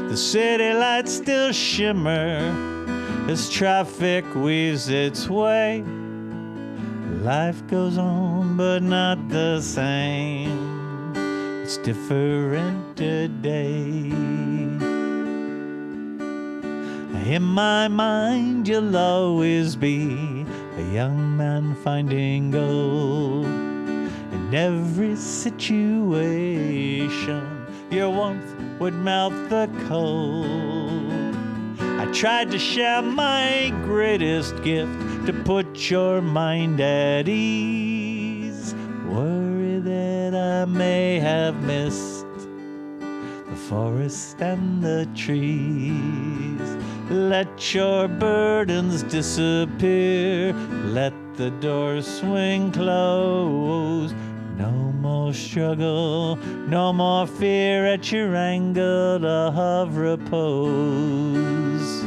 The city lights still shimmer as traffic weaves its way. Life goes on, but not the same. It's different today. In my mind, you'll always be a young man finding gold. In every situation, your warmth would melt the cold. I tried to share my greatest gift, to put your mind at ease. Worry that I may have missed the forest and the trees. Let your burdens disappear. Let the door swing closed. No more struggle, no more fear at your angle of repose.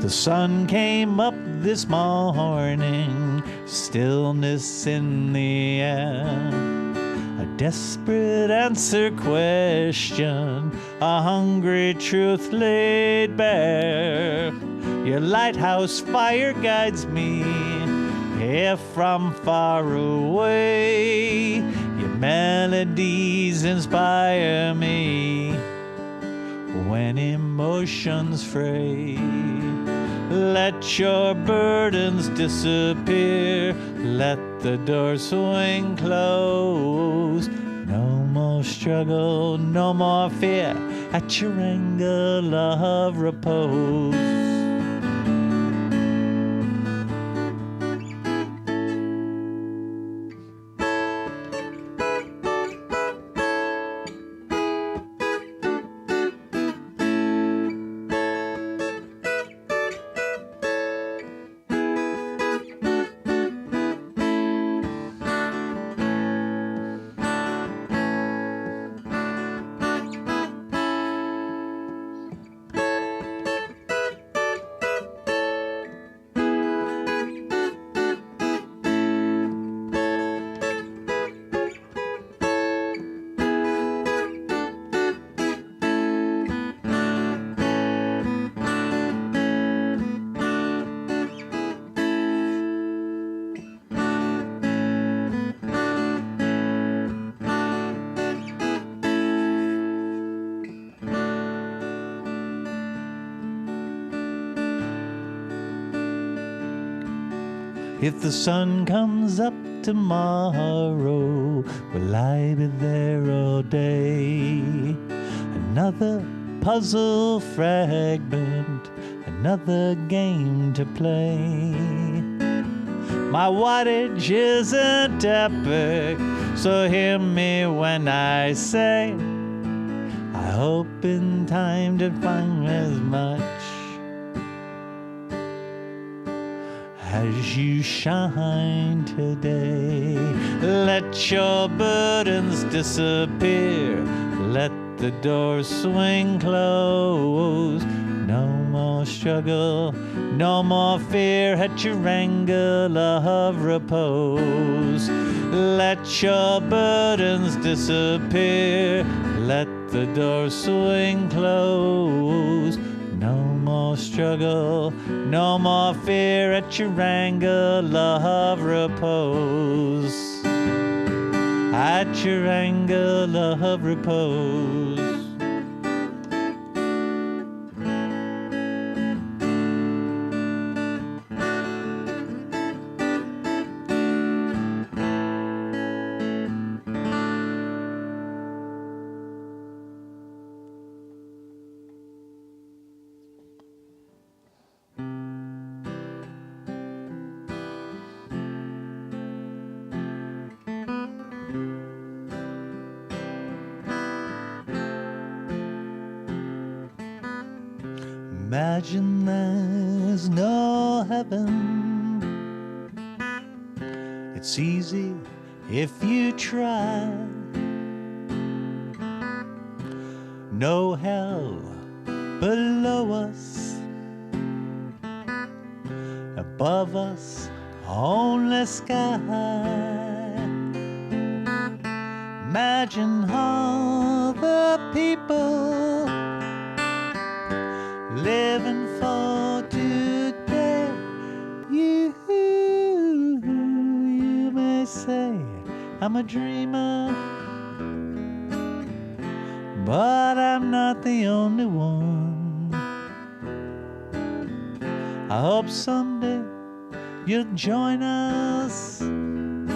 The sun came up this morning, stillness in the air. A desperate answer question, a hungry truth laid bare. Your lighthouse fire guides me here from far away. Your melodies inspire me when emotions fray. Let your burdens disappear. Let the door swing closed. No more struggle, no more fear at your angle of repose. If the sun comes up tomorrow, will I be there all day? Another puzzle fragment, another game to play. My wattage isn't epic, so hear me when I say I hope in time to find as much as you shine today. Let your burdens disappear. Let the door swing closed. No more struggle, no more fear at your angle of repose. Let your burdens disappear. Let the door swing closed. No more struggle, no more fear at your angle of repose. At your angle of repose. Imagine there's no heaven. It's easy if you try. No hell below us, above us only sky. Imagine all the people living for today. You may say I'm a dreamer, but I'm not the only one. I hope someday you'll join us, and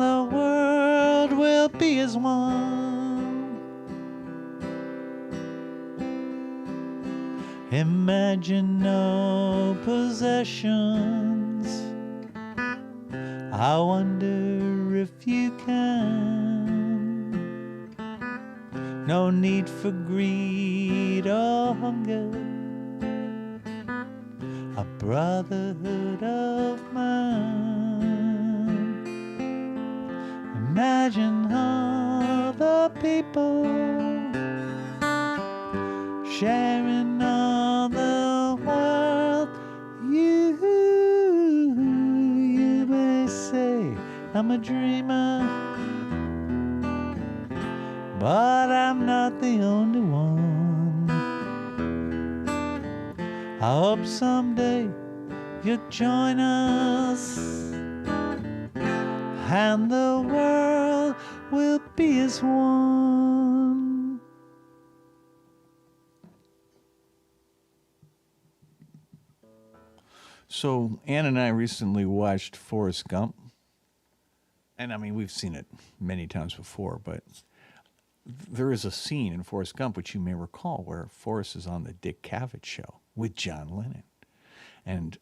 the world will be as one. Imagine no possessions. I wonder if you can. No need for greed or hunger. A brotherhood of man. Imagine all the people sharing all the world. You may say I'm a dreamer, but I'm not the only one. I hope someday you'll join us, and the world will be as one. So Ann and I recently watched Forrest Gump. And I mean, we've seen it many times before, but there is a scene in Forrest Gump, which you may recall, where Forrest is on the Dick Cavett show with John Lennon. And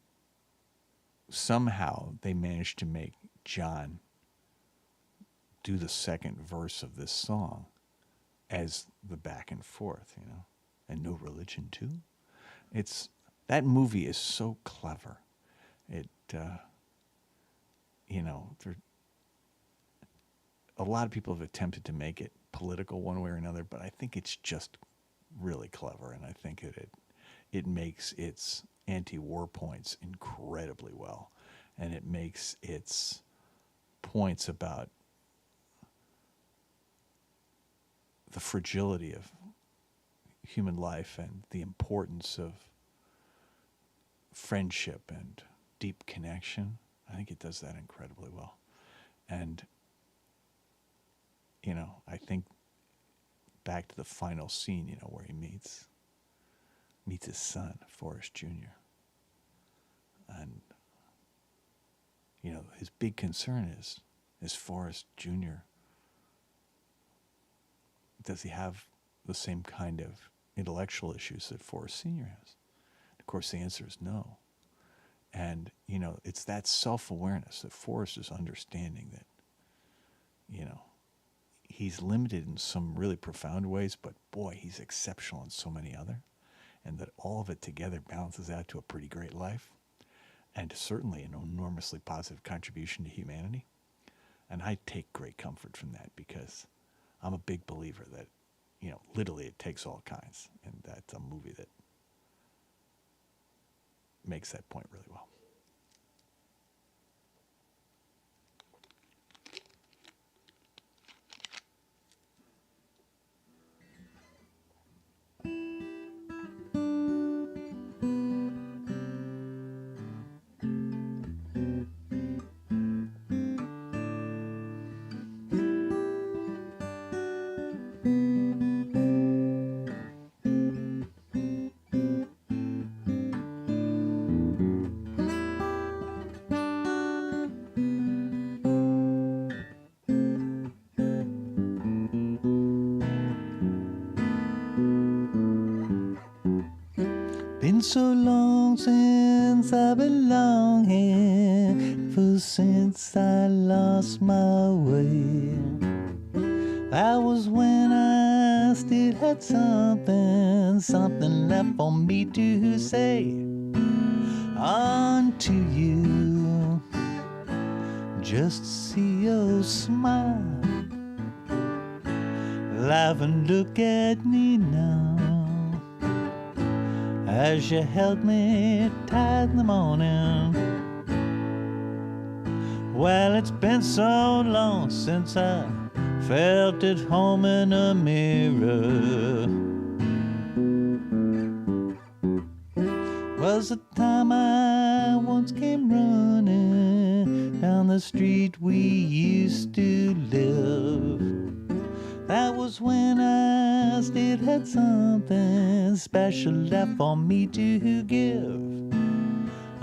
somehow they managed to make John do the second verse of this song as the back and forth, you know, and No Religion too. That movie is so clever. It, you know, a lot of people have attempted to make it political one way or another, but I think it's just really clever, and I think it makes its anti-war points incredibly well, and it makes its points about the fragility of human life and the importance of friendship and deep connection. I think it does that incredibly well. And, you know, I think back to the final scene, you know, where he meets his son, Forrest Jr. And, you know, his big concern is Forrest Jr., does he have the same kind of intellectual issues that Forrest Sr. has? Of course, the answer is no. And, you know, it's that self-awareness that Forrest is understanding that, you know, he's limited in some really profound ways, but boy, he's exceptional in so many other, and that all of it together balances out to a pretty great life, and certainly an enormously positive contribution to humanity. And I take great comfort from that, because I'm a big believer that, you know, literally it takes all kinds, and that's a movie that makes that point really well. Been so long since I belong here, ever since I lost my way. That was when I still had something left for me to say unto you. Just see your smile, laugh and look at me now, as you held me tight in the morning, Well, it's been so long since I felt at home in a mirror. Was the time I once came running down the street we used to live. That was when I still had something special left for me to give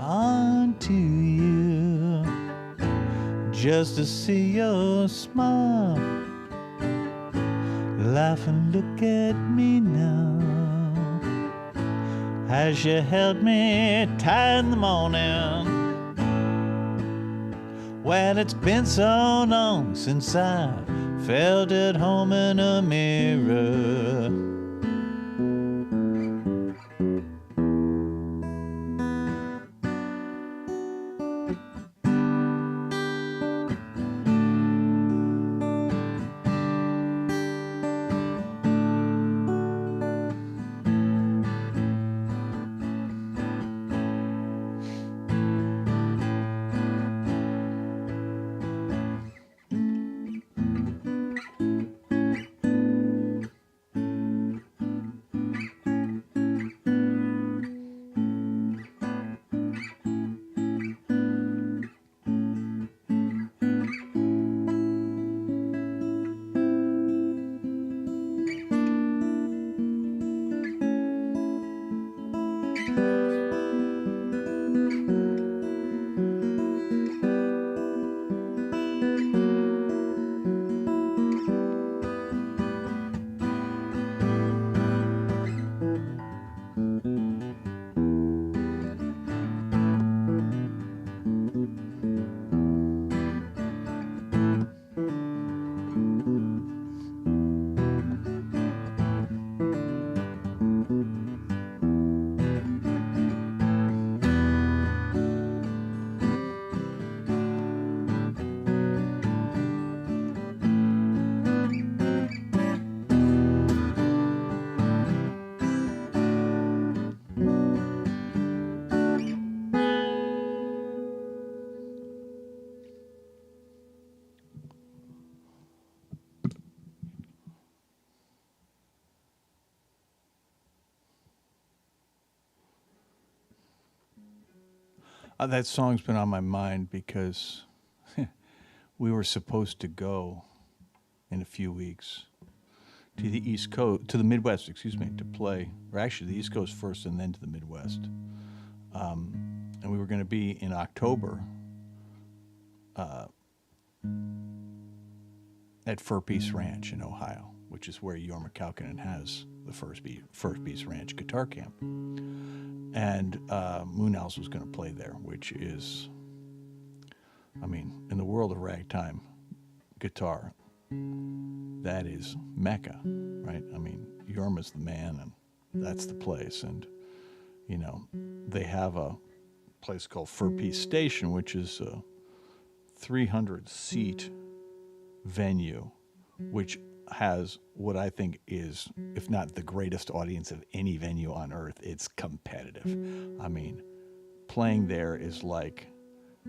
unto you. Just to see your smile, laugh and look at me now, as you held me tight in the morning. Well, it's been so long since I felt at home in a mirror. That song's been on my mind because we were supposed to go in a few weeks to the East Coast, to the Midwest, excuse me, to play, or actually the East Coast first and then to the Midwest. And we were going to be in October at Fur Peace Ranch in Ohio, which is where Jorma Kaukonen has the First Peace Ranch guitar camp. And Moonalice was going to play there, which is, I mean, in the world of ragtime guitar, that is Mecca, right? I mean, Jorma's the man, and that's the place. And, you know, they have a place called Fur Peace Station, which is a 300-seat venue, which has what I think is, if not the greatest audience of any venue on earth. It's competitive. I mean, playing there is like,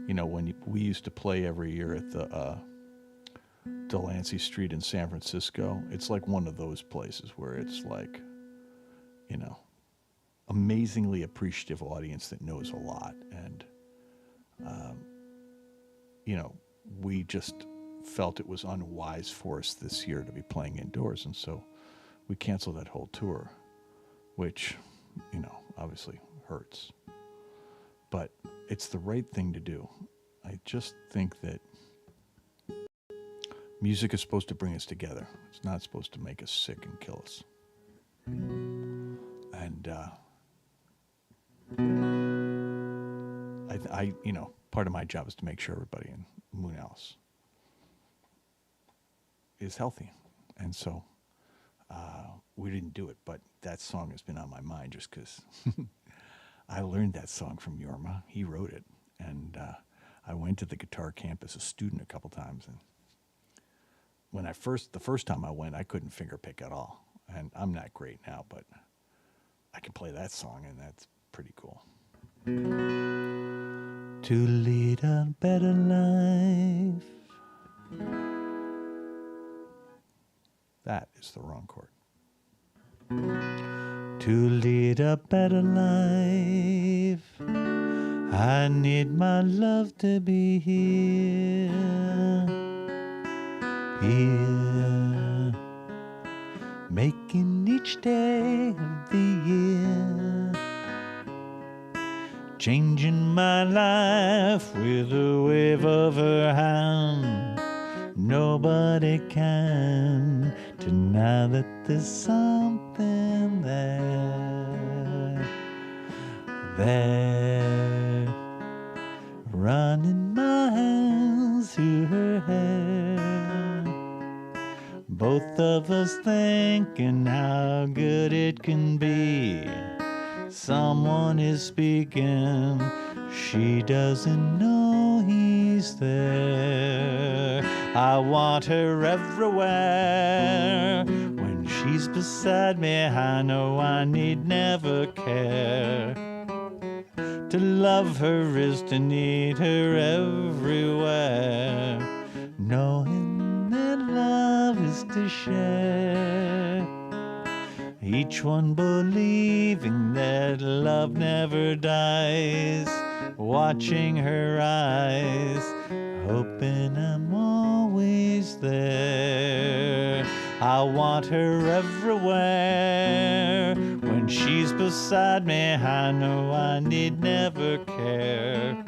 you know, when we used to play every year at the Delancey Street in San Francisco. It's like one of those places where it's like, you know, amazingly appreciative audience that knows a lot. And, you know, we just felt it was unwise for us this year to be playing indoors, and so we canceled that whole tour, which, you know, obviously hurts, but it's the right thing to do. I just think that music is supposed to bring us together. It's not supposed to make us sick and kill us. And I you know, part of my job is to make sure everybody in Moonalice is healthy. And so we didn't do it, but that song has been on my mind just because I learned that song from Jorma. He wrote it. And I went to the guitar camp as a student a couple times. And when the first time I went, I couldn't finger pick at all. And I'm not great now, but I can play that song, and that's pretty cool. to lead a better life. That is the wrong chord. To lead a better life, I need my love to be here, here, making each day of the year, changing my life with a wave of her hand. Nobody can deny that there's something there, running my hands through her hair. Both of us thinking how good it can be. Someone is speaking, she doesn't know he's there. I want her everywhere. When she's beside me, I know I need never care. To love her is to need her everywhere. Knowing that love is to share. Each one believing that love never dies. Watching her eyes, hoping I'm always there. I want her everywhere. When she's beside me, I know I need never care.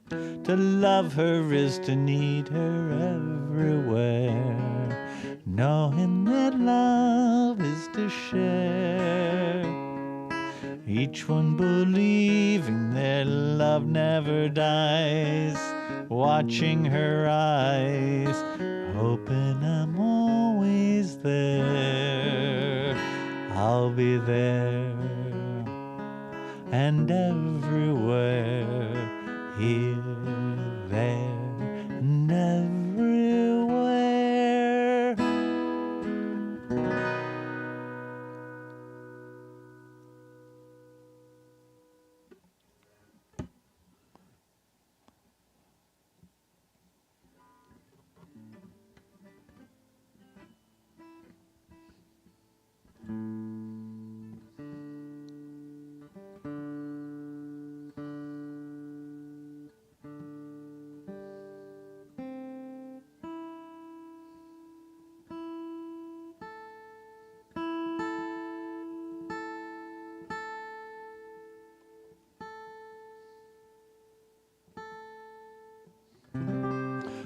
To love her is to need her everywhere. Knowing that love is to share. Each one believing that love never dies. Watching her eyes, hoping I'm always there. I'll be there and everywhere, here, there, and everywhere.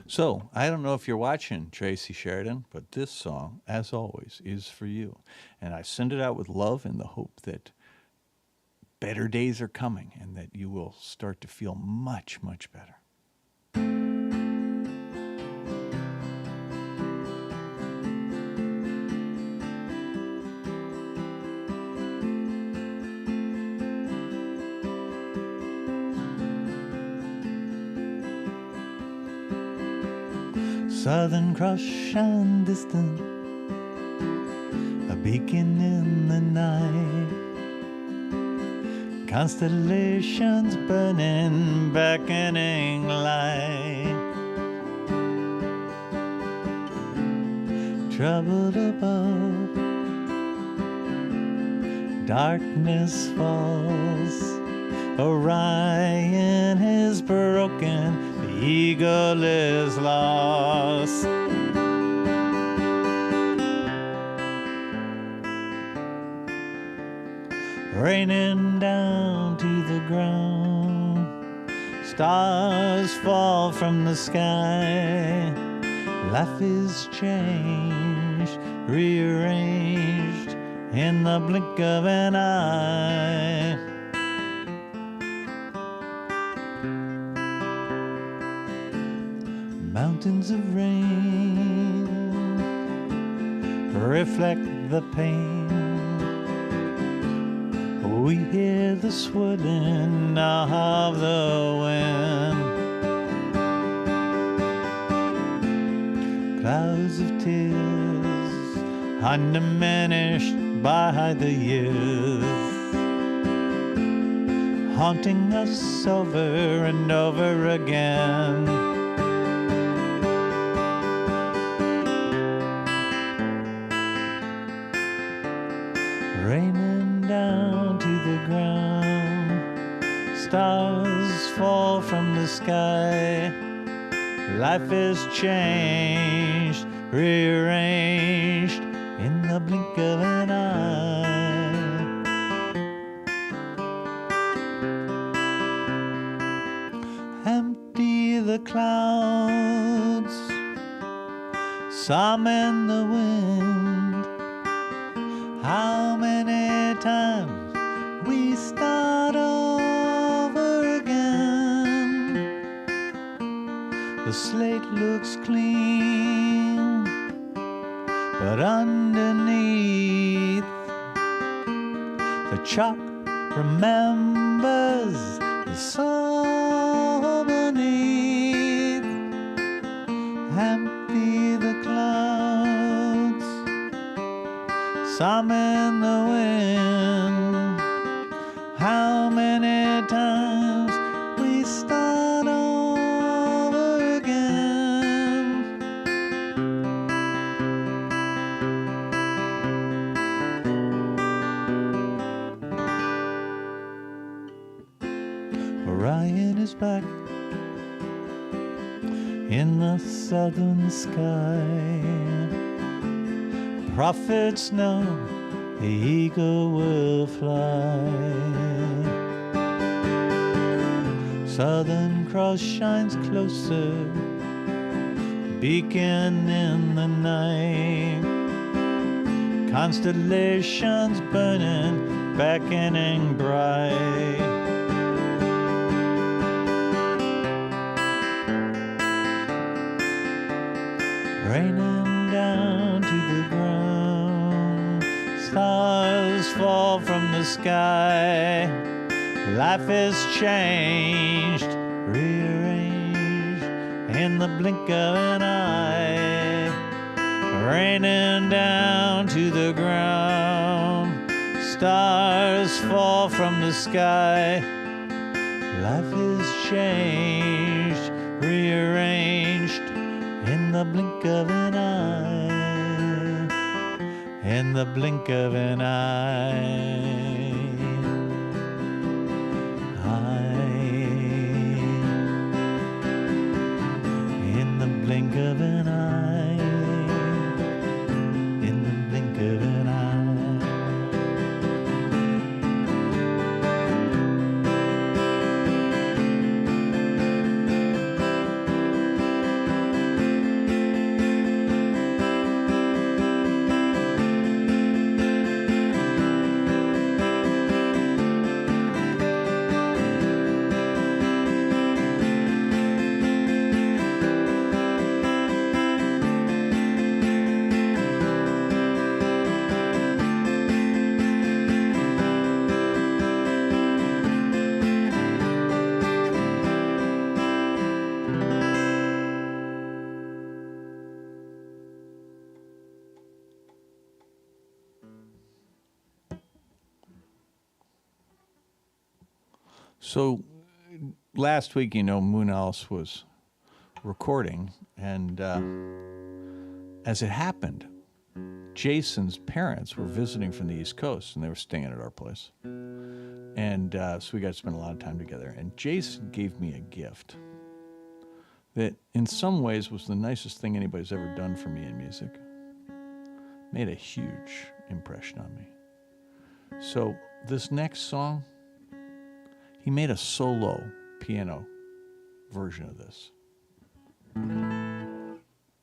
So, I don't know if you're watching, Tracy Sheridan, but this song, as always, is for you. And I send it out with love in the hope that better days are coming and that you will start to feel much, much better. Southern Cross shine distant, a beacon in the night. Constellations burning, beckoning light. Troubled above, darkness falls. Orion is broken, the eagle is lost. Raining down to the ground, stars fall from the sky. Life is changed, rearranged in the blink of an eye. Mountains of rain reflect the pain. We hear the swirling of the wind. Clouds of tears undiminished by the years. haunting us over and over again. Raining down to the ground, stars fall from the sky. Life is changed, rearranged in the blink of an eye. Empty the clouds, some in the wind. How many times we start over again? The slate looks clean, but underneath the chalk remembers the soul beneath. Empty the clouds, some in the wind. How many times we start over again? Orion is back in the southern sky. Prophets know the eagle will fly. Southern Cross shines closer, beacon in the night. Constellations burning, beckoning bright. Raining down to the ground, stars fall from the sky. Life is changed, rearranged in the blink of an eye. Raining down to the ground, stars fall from the sky. Life is changed, rearranged in the blink of an eye, in the blink of an eye. In the blink of an eye, in the blink of an eye. So last week, you know, Moonalice was recording, and as it happened, Jason's parents were visiting from the East Coast, and they were staying at our place. And so we got to spend a lot of time together. And Jason gave me a gift that in some ways was the nicest thing anybody's ever done for me in music. Made a huge impression on me. So this next song, he made a solo piano version of this,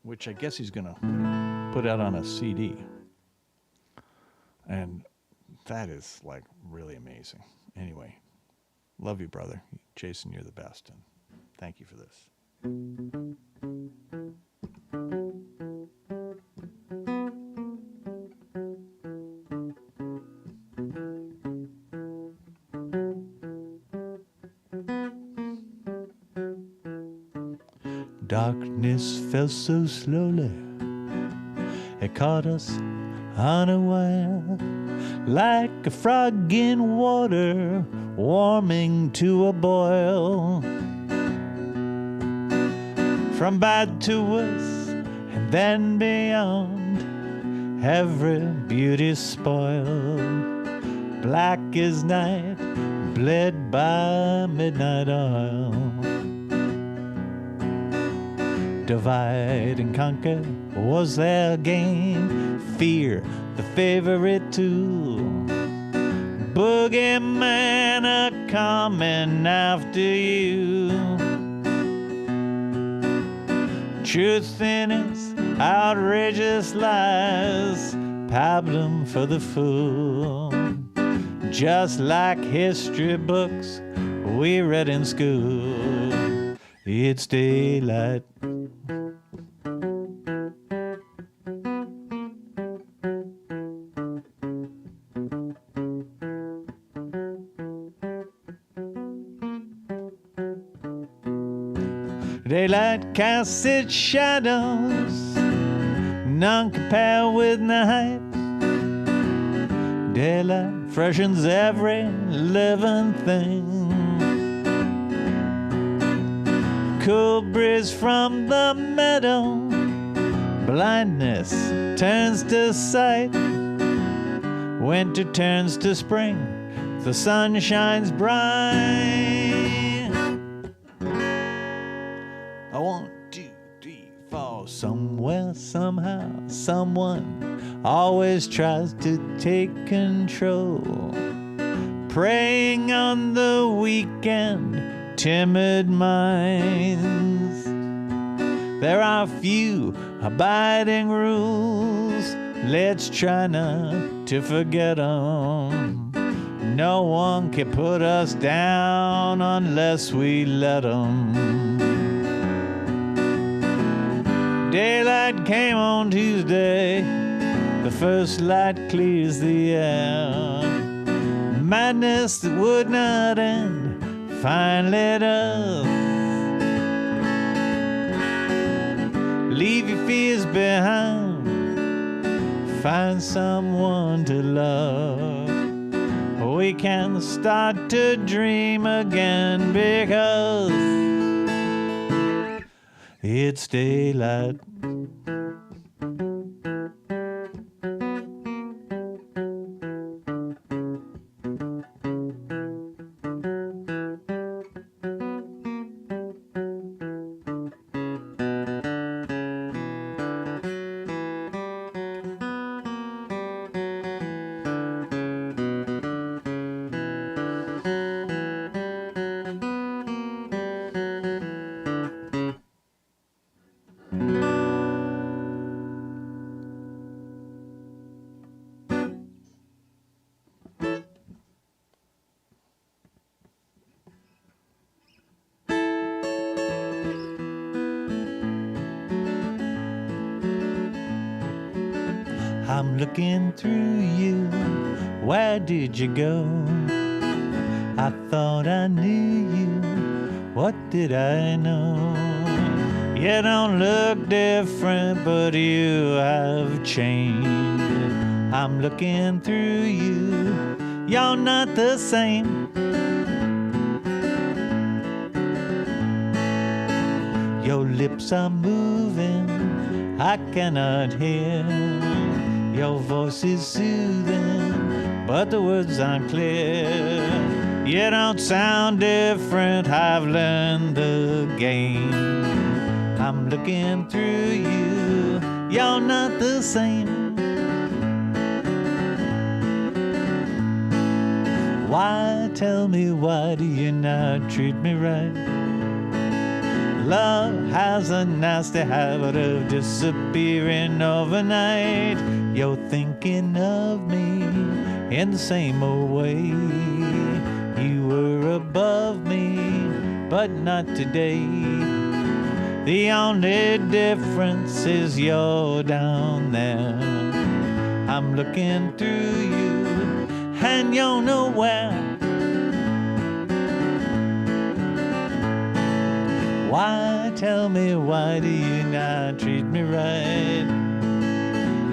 which I guess he's going to put out on a CD. And that is like really amazing. Anyway, love you, brother. Jason, you're the best. And thank you for this. Darkness fell so slowly, it caught us unaware. Like a frog in water, warming to a boil. From bad to worse, and then beyond, every beauty's spoiled. Black is night, bled by midnight oil. Divide and conquer was their game. Fear, the favorite tool. Boogeyman a-coming after you. Truth in its outrageous lies, pablum for the fool. Just like history books we read in school. It's daylight. Daylight casts its shadows, none compare with night. Daylight freshens every living thing. Cool breeze from the meadow, blindness turns to sight. Winter turns to spring, the sun shines bright. 1, 2, 3, 4. Somewhere, somehow, someone always tries to take control. Preying on the weekend, timid minds. There are few abiding rules. Let's try not to forget 'em. No one can put us down unless we let 'em. Daylight came on Tuesday, the first light clears the air. Madness that would not end finally does. Leave your fears behind, find someone to love. We can start to dream again because it's daylight. I'm looking through you, where did you go? I thought I knew you, what did I know? You don't look different, but you have changed. I'm looking through you, you're not the same. Your lips are moving, I cannot hear. Your voice is soothing, but the words aren't clear. You don't sound different, I've learned the game. I'm looking through you, you're not the same. Why, tell me, why do you not treat me right? Love has a nasty habit of disappearing overnight. You're thinking of me in the same old way. You were above me, but not today. The only difference is you're down there. I'm looking through you, and you're nowhere. Why, tell me, why do you not treat me right?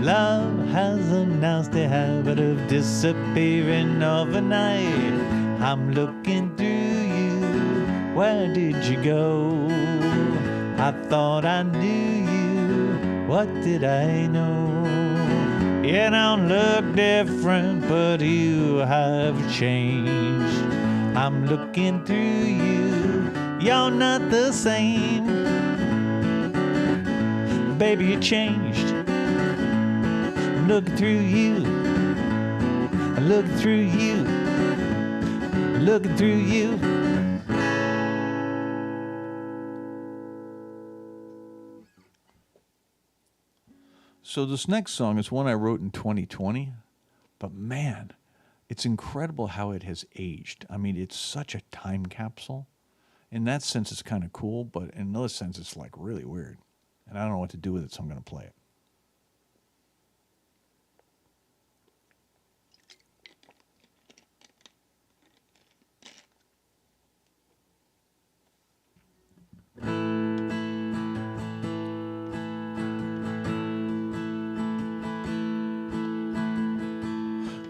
Love has a nasty habit of disappearing overnight. I'm looking through you. Where did you go? I thought I knew you. What did I know? You don't look different, but you have changed. I'm looking through you. You're not the same. Baby, you changed. I'm looking through you. I'm looking through you. I'm looking through you. So this next song is one I wrote in 2020, but man, it's incredible how it has aged. I mean, it's such a time capsule. In that sense, it's kind of cool, but in another sense, it's like really weird. And I don't know what to do with it, so I'm going to play it.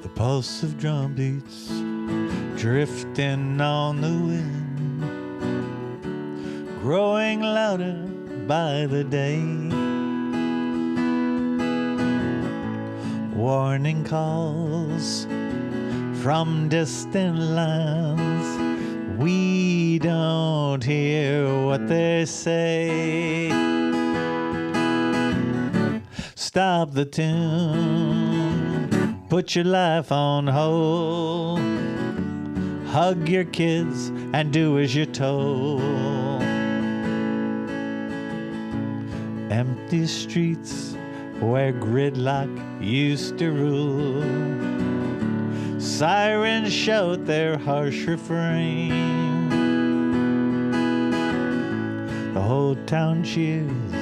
The pulse of drum beats drifting on the wind, growing louder by the day. Warning calls from distant lands. We don't hear what they say. Stop the tune, put your life on hold. Hug your kids and do as you're told. Empty streets where gridlock used to rule. Sirens shout their harsh refrain. The whole town cheers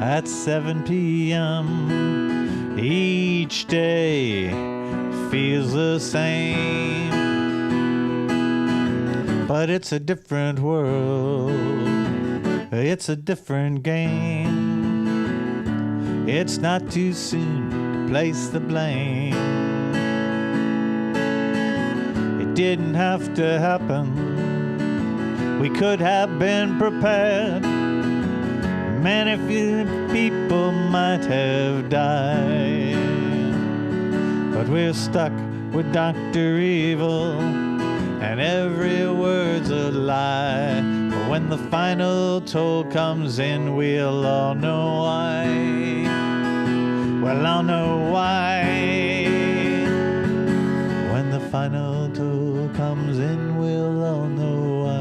at 7 p.m. Each day feels the same. But it's a different world. It's a different game. It's not too soon to place the blame. It didn't have to happen. We could have been prepared. Many few people might have died. But we're stuck with Dr. Evil, and every word's a lie. But when the final toll comes in, we'll all know why. Well, I'll know why. When the final toll comes in, we'll all know why.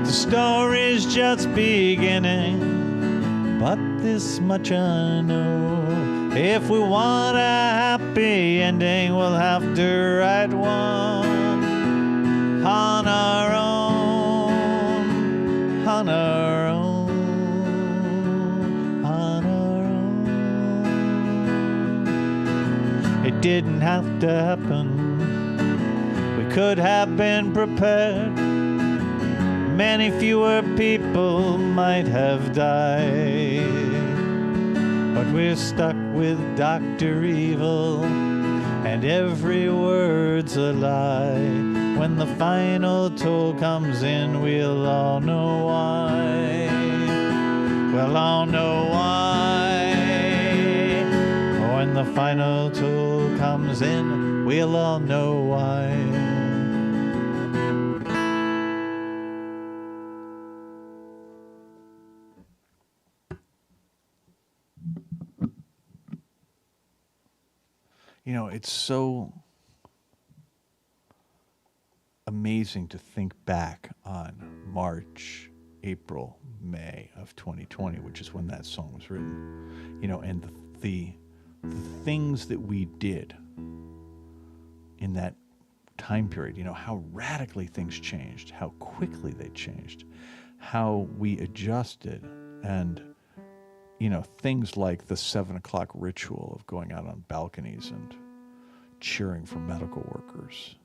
Story's just beginning, but this much I know. If we want a happy ending, we'll have to write one on our own, on our own, on our own. It didn't have to happen. We could have been prepared. Many fewer people might have died. But we're stuck with Dr. Evil, and every word's a lie. When the final toll comes in, we'll all know why. We'll all know why. When the final toll comes in, we'll all know why. You know, it's so amazing to think back on March April, May of 2020, which is when that song was written. You know, and the things that we did in that time period, you know, how radically things changed, how quickly they changed, how we adjusted, and, you know, things like the 7 o'clock ritual of going out on balconies and cheering for medical workers.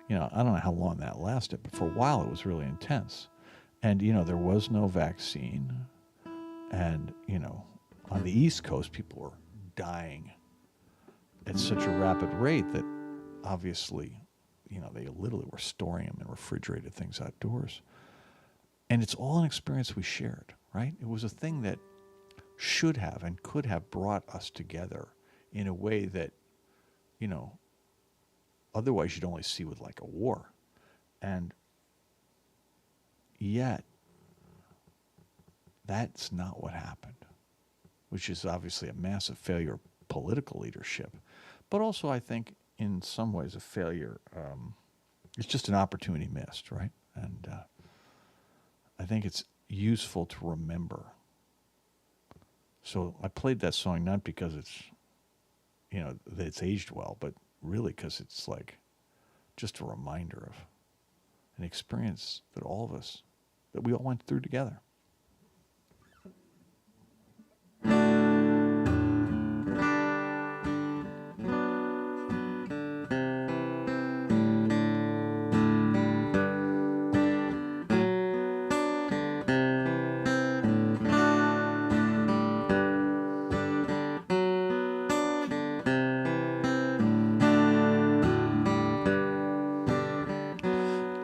You know, I don't know how long that lasted, but for a while it was really intense. And, you know, there was no vaccine. And, you know, on the East Coast, people were dying at such a rapid rate that obviously, you know, they literally were storing them in refrigerated things outdoors. And it's all an experience we shared, right? It was a thing that should have and could have brought us together in a way that, you know, otherwise you'd only see with like a war. And yet, that's not what happened, which is obviously a massive failure of political leadership. But also, I think, in some ways, a failure. It's just an opportunity missed, right? And I think it's useful to remember. So I played that song not because it's, you know, that it's aged well, but really because it's like just a reminder of an experience that all of us, that we all went through together.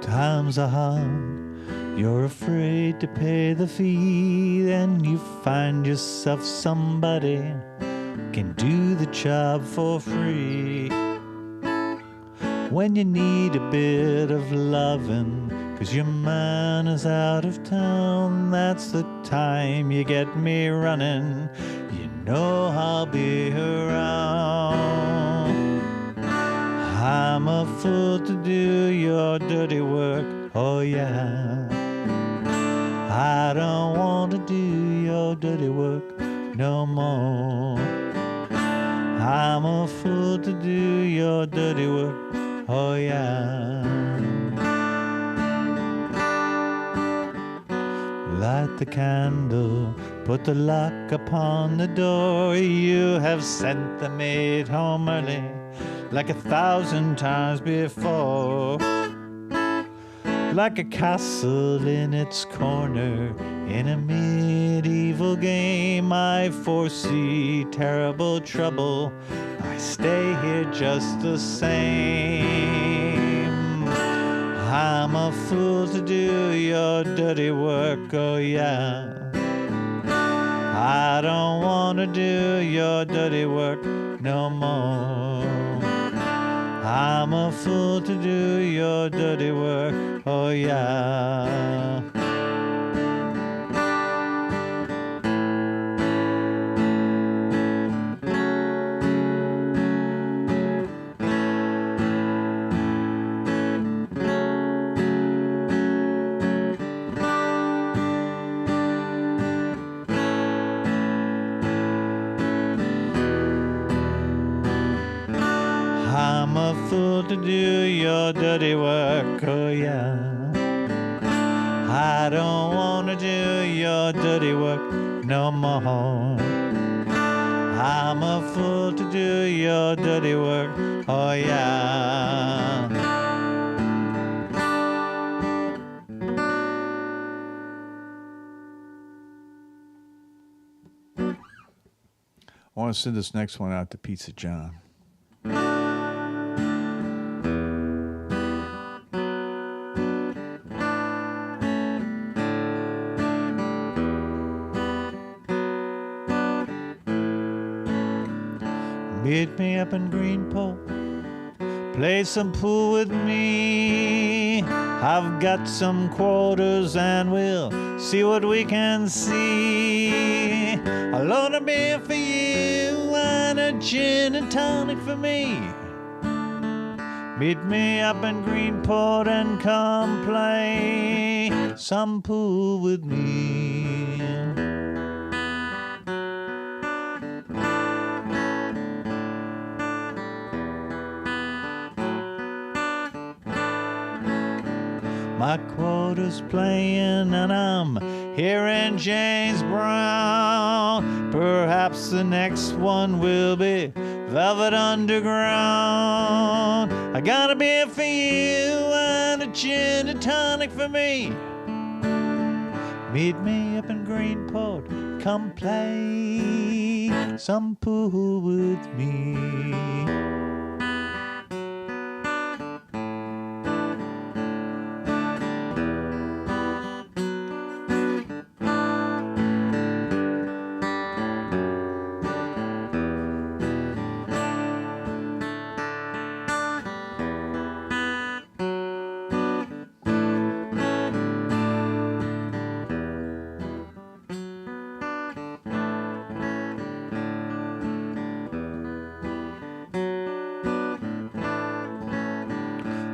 Times are hard, you're afraid to pay the fee, then you find yourself somebody can do the job for free. When you need a bit of loving, 'cause your man is out of town, that's the time you get me running, you know I'll be around. I'm a fool to do your dirty work, oh yeah. I don't want to do your dirty work no more. I'm a fool to do your dirty work, oh yeah. Light the candle, put the lock upon the door. You have sent the maid home early, like 1,000 times before. Like a castle in its corner, in a medieval game, I foresee terrible trouble. I stay here just the same. I'm a fool to do your dirty work, oh yeah. I don't want to do your dirty work no more. I'm a fool to do your dirty work, oh yeah. I'm a fool to do your dirty work, oh yeah. I don't want to do your dirty work no more. I'm a fool to do your dirty work, oh yeah. I want to send this next one out to Pizza John. Meet me up in Greenport, play some pool with me. I've got some quarters and we'll see what we can see. I'll load a beer for you and a gin and tonic for me. Meet me up in Greenport and come play some pool with me. My quota's playing and I'm hearing James Brown. Perhaps the next one will be Velvet Underground. I got a beer for you and a gin and tonic for me. Meet me up in Greenport, come play some pool with me.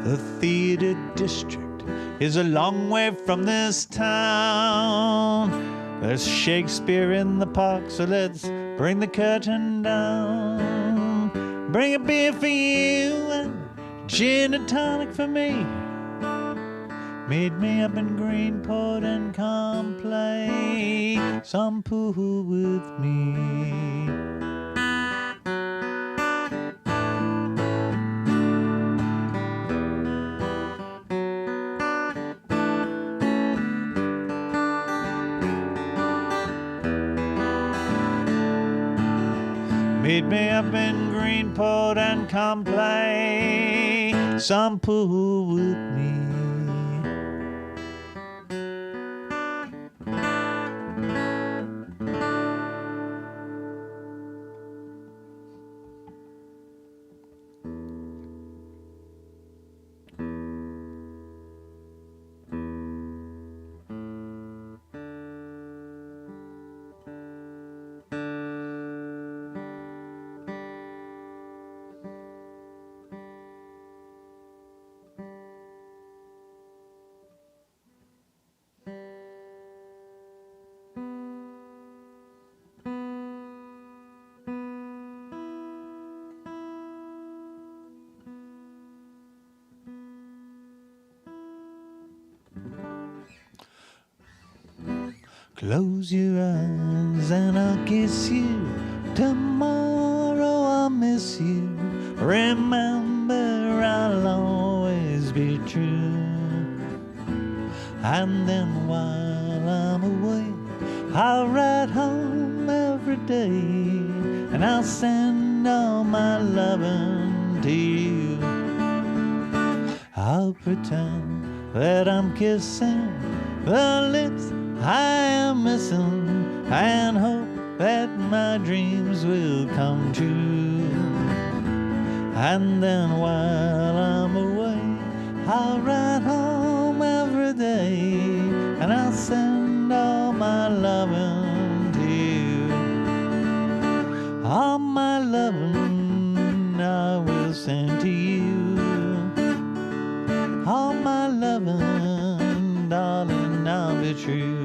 The theater district is a long way from this town. There's Shakespeare in the park, so let's bring the curtain down. Bring a beer for you and gin and tonic for me. Meet me up in Greenport and come play some pool with me. Meet me up in Greenport and come play some pool with me. Close your eyes and I'll kiss you. Tomorrow I'll miss you. Remember, I'll always be true. And then while I'm away, I'll ride home every day, and I'll send all my loving to you. I'll pretend that I'm kissing the lips I am missing, and hope that my dreams will come true. And then while I'm away, I'll ride home every day, and I'll send all my loving to you. All my loving I will send to you. All my loving, darling, I'll be true.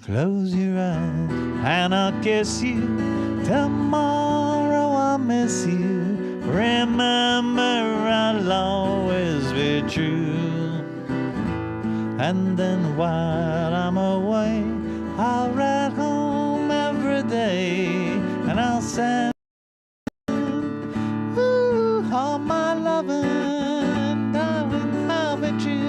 Close your eyes and I'll kiss you. Tomorrow I'll miss you. Remember, I'll always be true. And then while I'm away, I'll ride home every day, and I'll send all my loving, darling, I'll be true.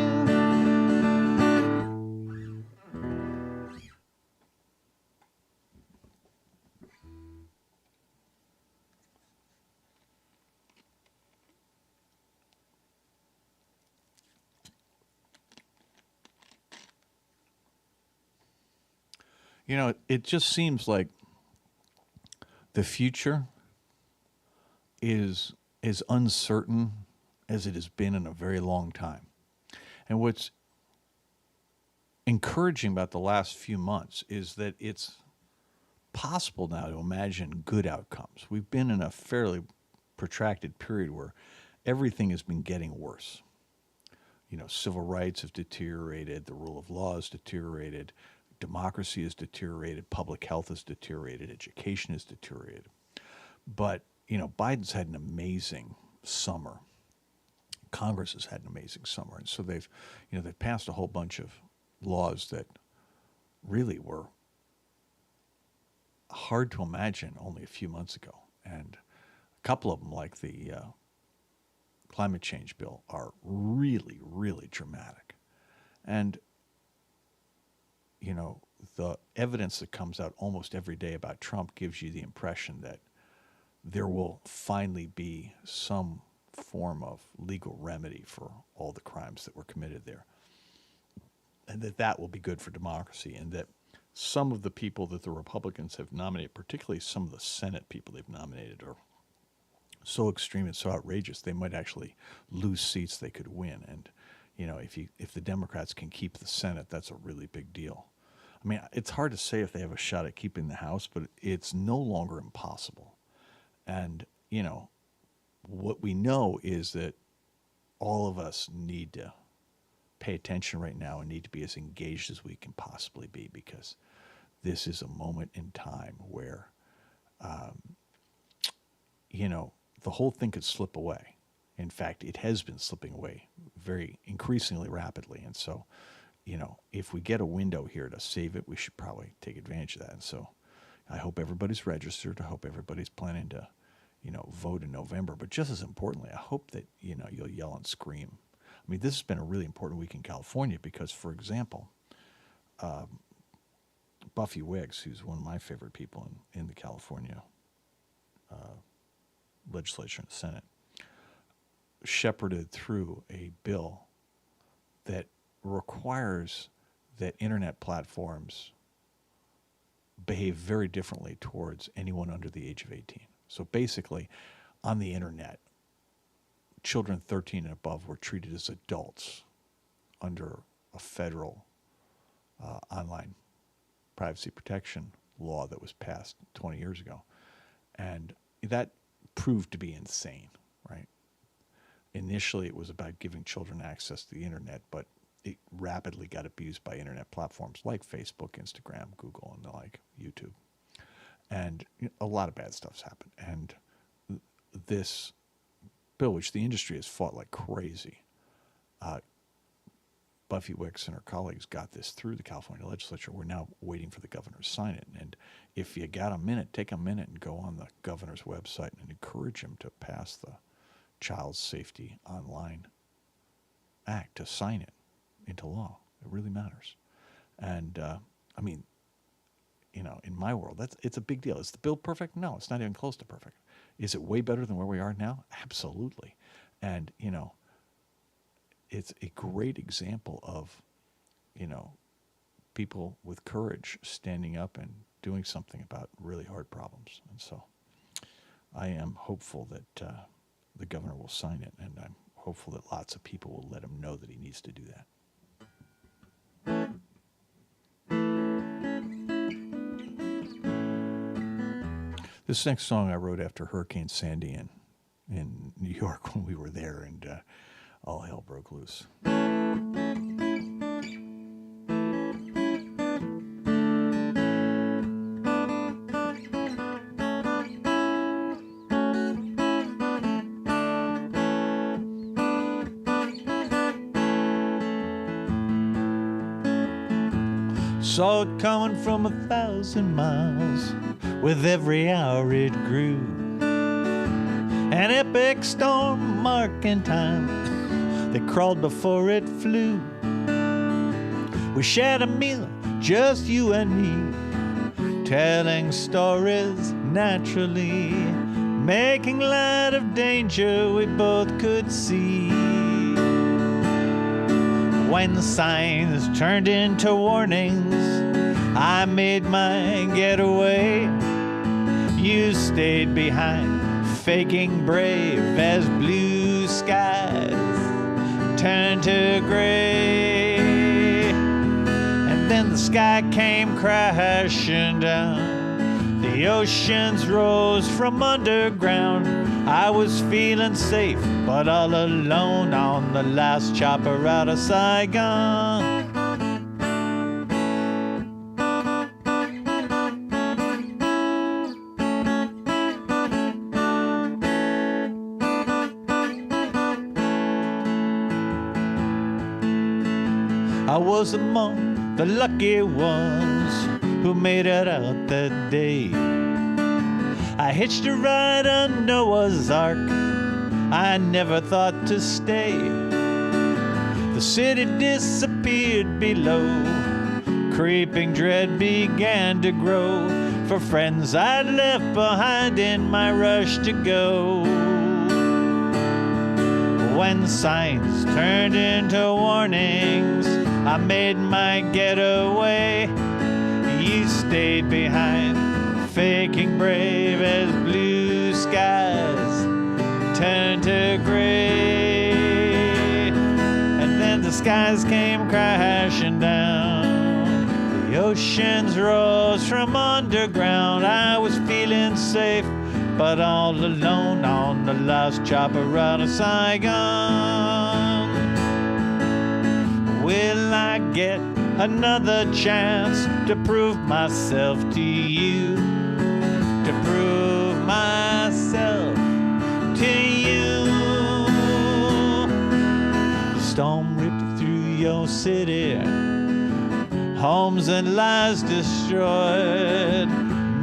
You know, it just seems like the future is as uncertain as it has been in a very long time. And what's encouraging about the last few months is that it's possible now to imagine good outcomes. We've been in a fairly protracted period where everything has been getting worse. You know, civil rights have deteriorated, the rule of law has deteriorated, democracy has deteriorated, public health has deteriorated, education has deteriorated. But, you know, Biden's had an amazing summer. Congress has had an amazing summer. And so they've passed a whole bunch of laws that really were hard to imagine only a few months ago. And a couple of them, like the climate change bill, are really, really dramatic. And, you know, the evidence that comes out almost every day about Trump gives you the impression that there will finally be some form of legal remedy for all the crimes that were committed there. And that will be good for democracy, and that some of the people that the Republicans have nominated, particularly some of the Senate people they've nominated, are so extreme and so outrageous they might actually lose seats they could win. And, you know, if the Democrats can keep the Senate, that's a really big deal. I mean, it's hard to say if they have a shot at keeping the House, but it's no longer impossible. And, you know, what we know is that all of us need to pay attention right now and need to be as engaged as we can possibly be, because this is a moment in time where, you know, the whole thing could slip away. In fact, it has been slipping away very increasingly rapidly. And so, you know, if we get a window here to save it, we should probably take advantage of that. And so I hope everybody's registered. I hope everybody's planning to, you know, vote in November. But just as importantly, I hope that, you know, you'll yell and scream. I mean, this has been a really important week in California because, for example, Buffy Wiggs, who's one of my favorite people in the California legislature and Senate, shepherded through a bill that requires that internet platforms behave very differently towards anyone under the age of 18. So basically, on the internet, children 13 and above were treated as adults under a federal online privacy protection law that was passed 20 years ago. And that proved to be insane, right? Initially, it was about giving children access to the internet, but it rapidly got abused by internet platforms like Facebook, Instagram, Google, and the like, YouTube. And a lot of bad stuff's happened. And this bill, which the industry has fought like crazy, Buffy Wicks and her colleagues got this through the California legislature. We're now waiting for the governor to sign it. And if you got a minute, take a minute and go on the governor's website and encourage him to pass the Child Safety Online Act, to sign it into law. It really matters. And I mean, you know, in my world, it's a big deal. Is the bill perfect? No, it's not even close to perfect. Is it way better than where we are now? Absolutely. And, you know, it's a great example of, you know, people with courage standing up and doing something about really hard problems. And so I am hopeful that the governor will sign it, and I'm hopeful that lots of people will let him know that he needs to do that. This next song I wrote after Hurricane Sandy in New York when we were there, and all hell broke loose. Saw it coming from 1,000 miles. With every hour it grew. An epic storm marking time that crawled before it flew. We shared a meal, just you and me, telling stories naturally, making light of danger we both could see. When the signs turned into warnings, I made my getaway. You stayed behind, faking brave as blue skies turned to gray, and then the sky came crashing down. The oceans rose from underground. I was feeling safe, but all alone on the last chopper out of Saigon. I was among the lucky ones who made it out that day. I hitched a ride on Noah's Ark. I never thought to stay. The city disappeared below. Creeping dread began to grow for friends I'd left behind in my rush to go. When signs turned into warnings, I made my getaway. You stayed behind, faking brave as blue skies turned to gray. And then the skies came crashing down. The oceans rose from underground. I was feeling safe, but all alone on the last chopper out of Saigon. Will I get another chance to prove myself to you? To prove myself to you. The storm ripped through your city, homes and lives destroyed.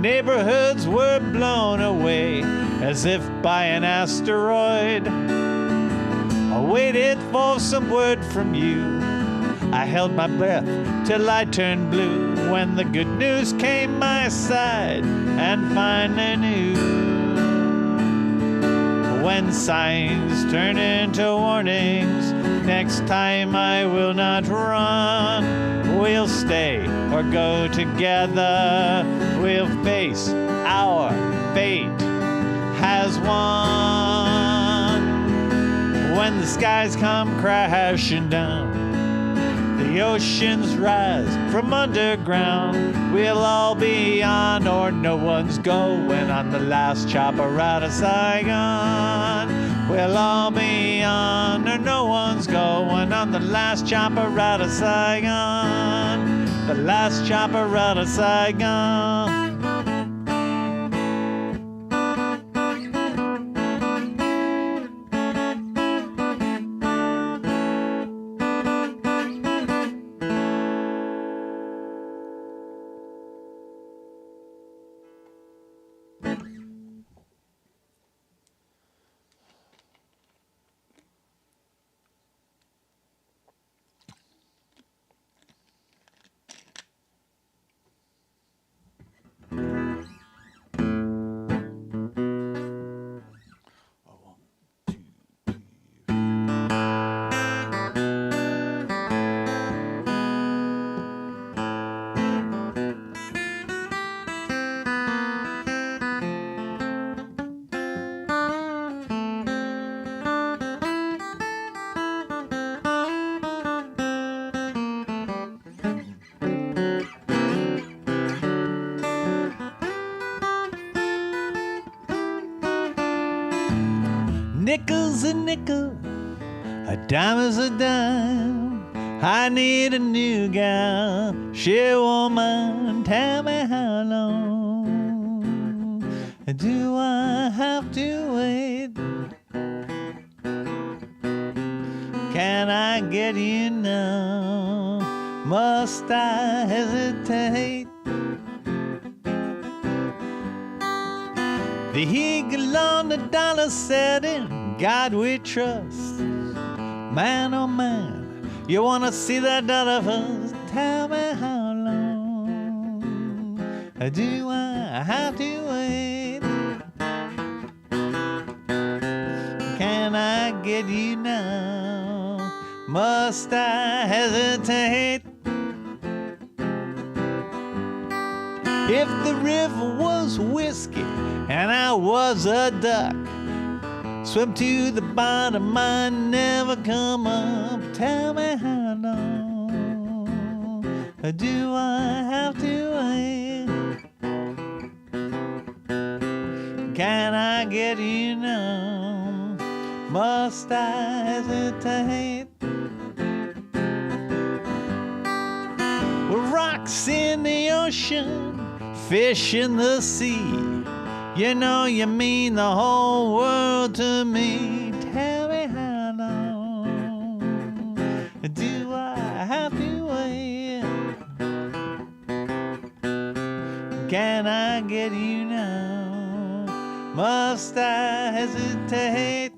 Neighborhoods were blown away as if by an asteroid. I waited for some word from you. I held my breath till I turned blue when the good news came my side and finally knew. When signs turn into warnings, next time I will not run. We'll stay or go together. We'll face our fate has won. When the skies come crashing down, the oceans rise from underground. We'll all be on, or no one's going on the last chopper out of Saigon. We'll all be on, or no one's going on the last chopper out of Saigon. The last chopper out of Saigon. Nickel's a nickel, a dime is a dime. I need a new gal, she won't mind. Tell me how long do I have to wait? Can I get you now? Must I hesitate? The eagle on the dollar said, in God we trust. Man, oh man, you wanna see that dollar first? Tell me how long do I have to wait? Can I get you now? Must I hesitate? If the river was whiskey and I was a duck, Swim to the bottom, I never come up. Tell me how long do I have to wait? Can I get you now? Must I hesitate? Rocks in the ocean, fish in the sea. You know you mean the whole world to me. Tell me how long do I have to wait? Can I get you now? Must I hesitate?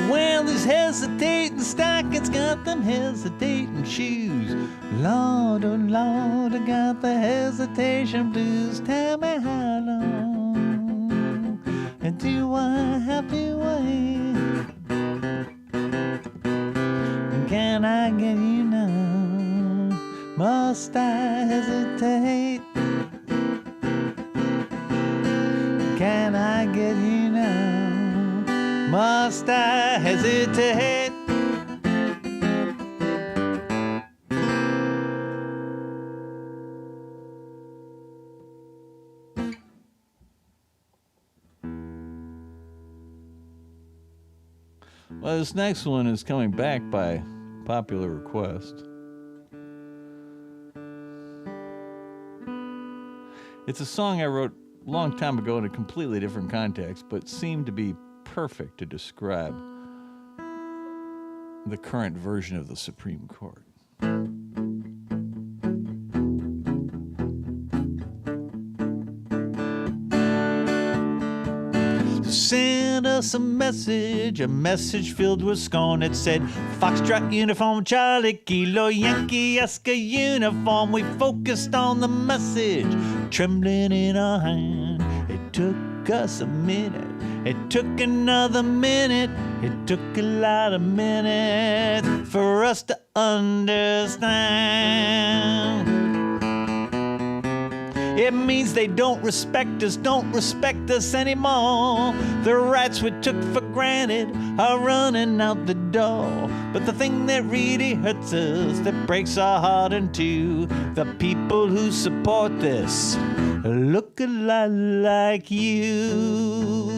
Well, these hesitating stockings got them hesitating shoes. Lord, oh Lord, I got the hesitation blues. Tell me how long do I have to wait? Can I get you now? Must I hesitate? Can I get you now? Must I hesitate? Well, this next one is coming back by popular request. It's a song I wrote a long time ago in a completely different context, but seemed to be perfect to describe the current version of the Supreme Court. Send us a message filled with scorn. It said, Foxtrot Uniform, Charlie Kilo, Yankee Oscar Uniform. We focused on the message, trembling in our hand. It took us a minute. It took another minute. It took a lot of minutes for us to understand. It means they don't respect us anymore. The rights we took for granted are running out the door. But the thing that really hurts us, that breaks our heart in two, the people who support this look a lot like you.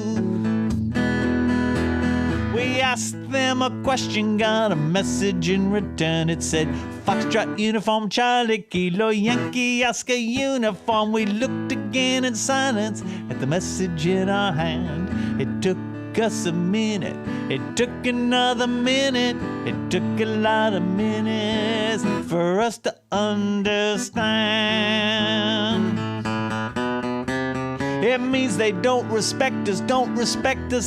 We asked them a question, got a message in return. It said, Foxtrot Uniform, Charlie Kilo, Yankee Oscar Uniform. We looked again in silence at the message in our hand. It took us a minute. It took another minute. It took a lot of minutes for us to understand. It means they don't respect us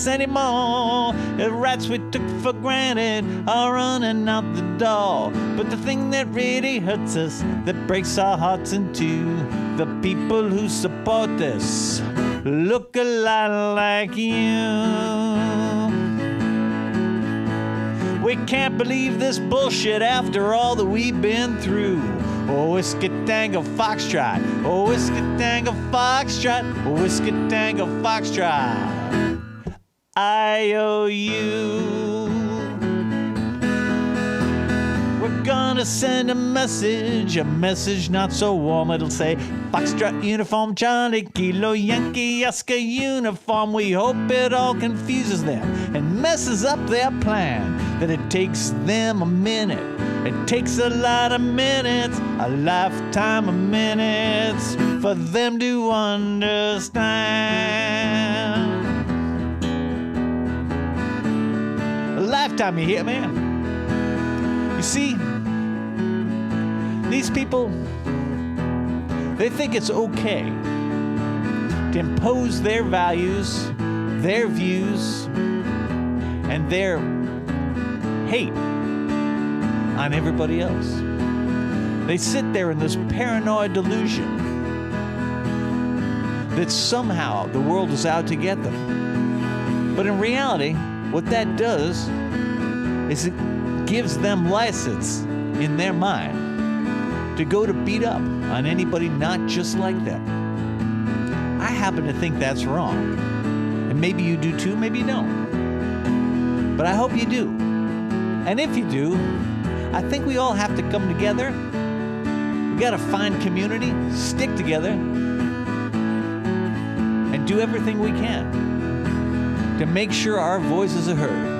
anymore. The rights we took for granted are running out the door. But the thing that really hurts us, that breaks our hearts in two, the people who support this look a lot like you. We can't believe this bullshit after all that we've been through. Oh, whiskey tango foxtrot. Oh, whiskey tango foxtrot. Oh, whiskey tango foxtrot. IOU. We're gonna send a message not so warm. It'll say, Foxtrot Uniform, Charlie Kilo, Yankee Oscar Uniform. We hope it all confuses them and messes up their plan. That it takes them a minute. It takes a lot of minutes, a lifetime of minutes, for them to understand. A lifetime, you hear me? You see, these people, they think it's okay to impose their values, their views, and their hate on everybody else. They sit there in this paranoid delusion that somehow the world is out to get them. But in reality, what that does is it gives them license in their mind to go to beat up on anybody not just like them. I happen to think that's wrong. And maybe you do too, maybe you don't. But I hope you do. And if you do, I think we all have to come together. We gotta find community, stick together, and do everything we can to make sure our voices are heard.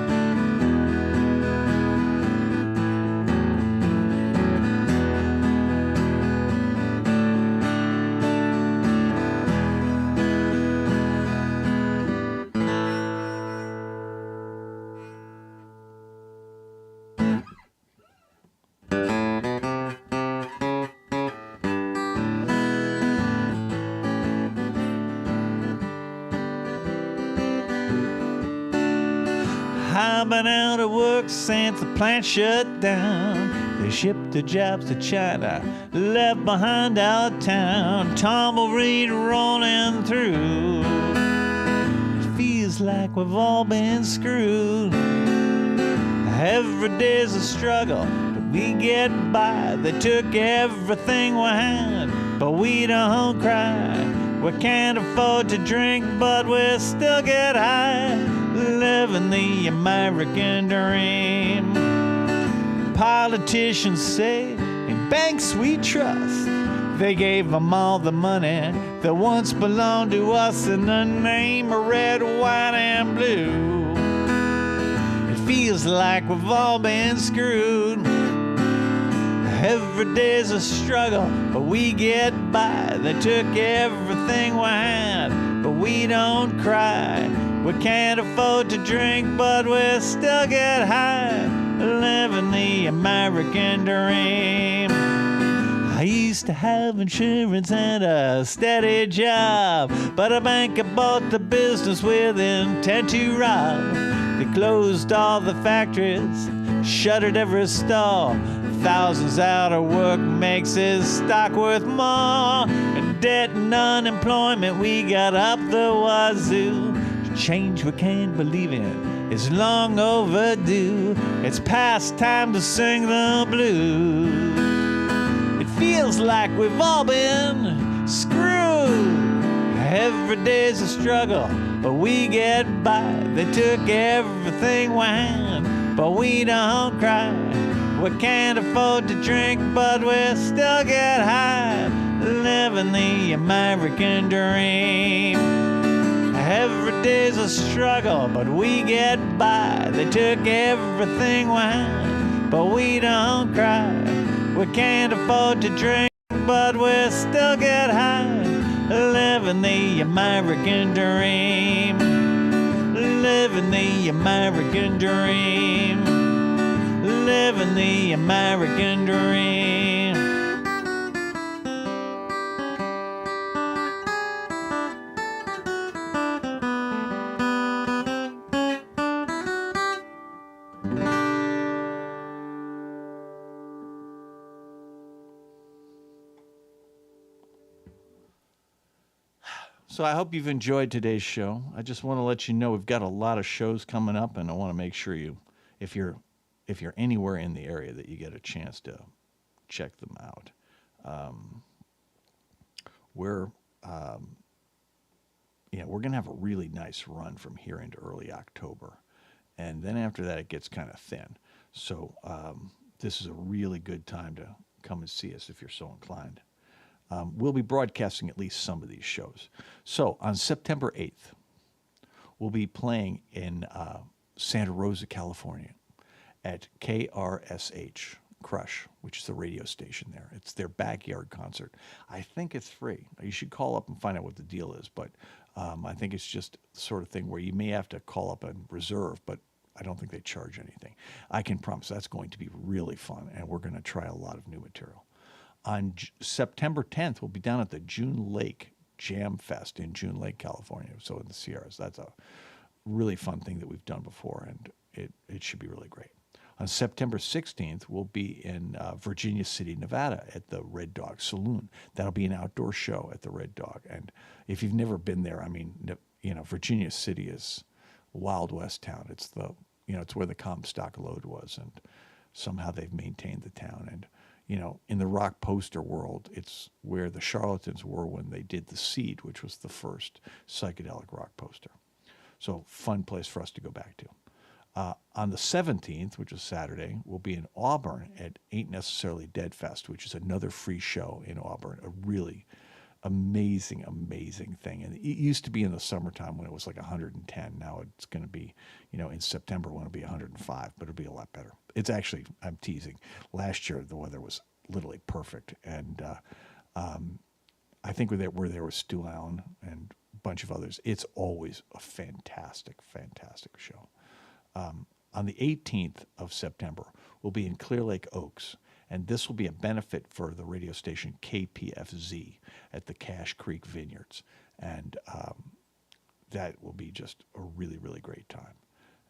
I've been out of work since the plant shut down. They shipped the jobs to China, left behind our town, tumbleweed rolling through. It feels like we've all been screwed. Every day's a struggle, but we get by. They took everything we had, but we don't cry. We can't afford to drink, but we still get high, living the American dream. Politicians say, in banks we trust. They gave them all the money that once belonged to us in the name of red, white, and blue. It feels like we've all been screwed. Every day's a struggle, but we get by. They took everything we had, but we don't cry. We can't afford to drink, but we still get high, living the American dream. I used to have insurance and a steady job, but a bank had bought the business with intent to rob. They closed all the factories, shuttered every store. Thousands out of work makes his stock worth more. And debt and unemployment, we got up the wazoo. Change we can't believe in is long overdue. It's past time to sing the blues. It feels like we've all been screwed. Every day's a struggle, but we get by. They took everything we had, but we don't cry. We can't afford to drink, but we still get high, living the American dream. Every day's a struggle, but we get by. They took everything we had, but we don't cry. We can't afford to drink, but we still get high, living the American dream. Living the American dream. Living the American dream. So I hope you've enjoyed today's show. I just want to let you know we've got a lot of shows coming up, and I want to make sure you, if you're anywhere in the area, that you get a chance to check them out. We're going to have a really nice run from here into early October. And then after that, it gets kind of thin. So this is a really good time to come and see us if you're so inclined. We'll be broadcasting at least some of these shows. So on September 8th, we'll be playing in Santa Rosa, California, at KRSH, Crush, which is the radio station there. It's their backyard concert. I think it's free. You should call up and find out what the deal is, but I think it's just the sort of thing where you may have to call up and reserve, but I don't think they charge anything. I can promise that's going to be really fun, and we're going to try a lot of new material. On September 10th, we'll be down at the June Lake Jam Fest in June Lake, California, so in the Sierras. That's a really fun thing that we've done before, and it should be really great. On September 16th, we'll be in Virginia City, Nevada at the Red Dog Saloon. That'll be an outdoor show at the Red Dog. And if you've never been there, I mean, Virginia City is Wild West town. It's it's where the Comstock Lode was, and somehow they've maintained the town. And, in the rock poster world, it's where the Charlatans were when they did The Seed, which was the first psychedelic rock poster. So fun place for us to go back to. On the 17th, which is Saturday, we'll be in Auburn at Ain't Necessarily Dead Fest, which is another free show in Auburn. A really amazing, amazing thing. And it used to be in the summertime when it was like 110. Now it's going to be, in September when it'll be 105, but it'll be a lot better. It's actually, I'm teasing. Last year, the weather was literally perfect. And I think where there was Stu Allen and a bunch of others, it's always a fantastic, fantastic show. On the 18th of September, we'll be in Clear Lake Oaks, and this will be a benefit for the radio station KPFZ at the Cache Creek Vineyards, and that will be just a really, really great time.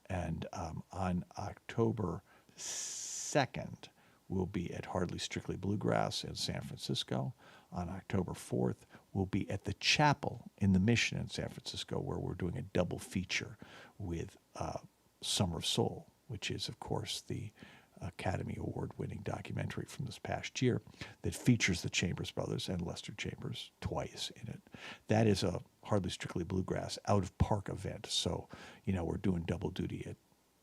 And on October 2nd, we'll be at Hardly Strictly Bluegrass in San Francisco. On October 4th, we'll be at the Chapel in the Mission in San Francisco, where we're doing a double feature with Summer of Soul, which is, of course, the Academy Award-winning documentary from this past year that features the Chambers Brothers and Lester Chambers twice in it. That is a Hardly Strictly Bluegrass out-of-park event, so, we're doing double duty at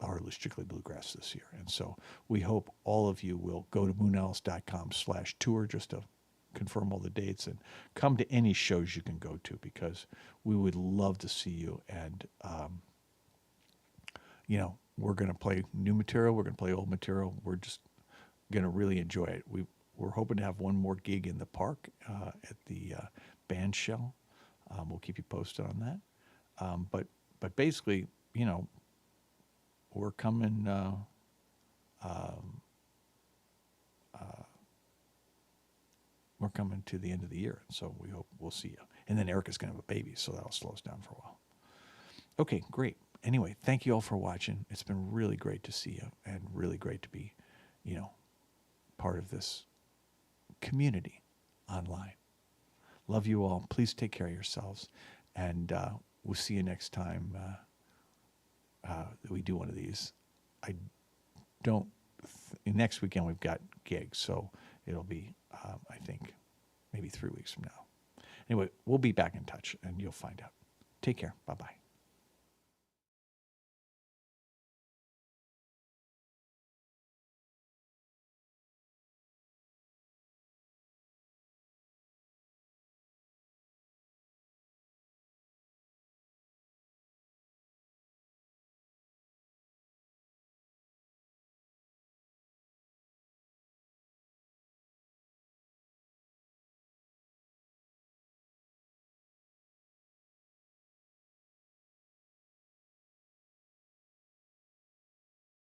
Hardly Strictly Bluegrass this year. And so we hope all of you will go to moonalice.com/tour just to confirm all the dates and come to any shows you can go to, because we would love to see you. And, we're going to play new material. We're going to play old material. We're just going to really enjoy it. We're hoping to have one more gig in the park at the band shell. We'll keep you posted on that. But basically, we're coming. We're coming to the end of the year, so we hope we'll see you. And then Erica's going to have a baby, so that'll slow us down for a while. Okay, great. Anyway, thank you all for watching. It's been really great to see you, and really great to be, part of this community online. Love you all. Please take care of yourselves, and we'll see you next time that we do one of these. Next weekend we've got gigs, so it'll be, I think, maybe 3 weeks from now. Anyway, we'll be back in touch, and you'll find out. Take care. Bye-bye.